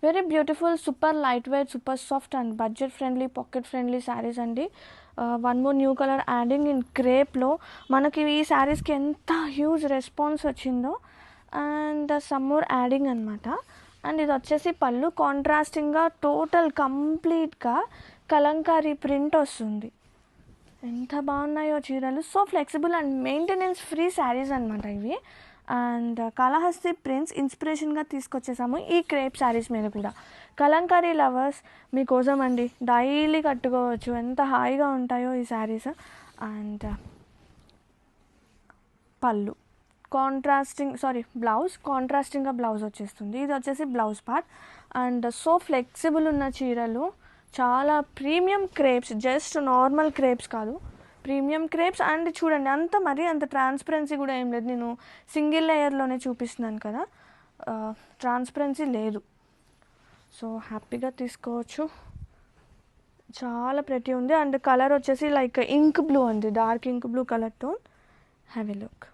Very beautiful, super light weight, super soft and budget friendly, pocket friendly saris అండి. One more new colour adding in క్రేప్లో. మనకి ఈ శారీస్కి ఎంత హ్యూజ్ రెస్పాన్స్ వచ్చిందో. అండ్ సమ్ మోర్ యాడింగ్ అనమాట. అండ్ ఇది వచ్చేసి పళ్ళు, కాంట్రాస్టింగ్గా టోటల్ కంప్లీట్గా కలంకారీ ప్రింట్ వస్తుంది. ఎంత బాగున్నాయో చీరలు. So flexible and maintenance free saris అనమాట ఇవి. అండ్ కాళహస్తి ప్రింట్స్ ఇన్స్పిరేషన్గా తీసుకొచ్చేసాము ఈ క్రేప్ శారీస్ మీద కూడా. కలంకారీ లవర్స్ మీకోసం అండి, డైలీ కట్టుకోవచ్చు, ఎంత హాయిగా ఉంటాయో ఈ శారీస్. అండ్ పళ్ళు బ్లౌజ్ కాంట్రాస్టింగ్గా బ్లౌజ్ వచ్చేస్తుంది. ఇది వచ్చేసి blouse part. And so flexible ఉన్న చీరలు, చాలా premium crepes, just normal crepes కాదు, ప్రీమియం క్రేప్స్. అండ్ చూడండి, అంత ట్రాన్స్పరెన్సీ కూడా ఏం లేదు. నేను సింగిల్ లేయర్లోనే చూపిస్తున్నాను కదా, ట్రాన్స్పరెన్సీ లేదు. సో హ్యాపీగా తీసుకోవచ్చు. చాలా ప్రెటీ ఉంది. అండ్ కలర్ వచ్చేసి లైక్ ఇంక్ బ్లూ అండి, dark ink blue colour tone. Have a look.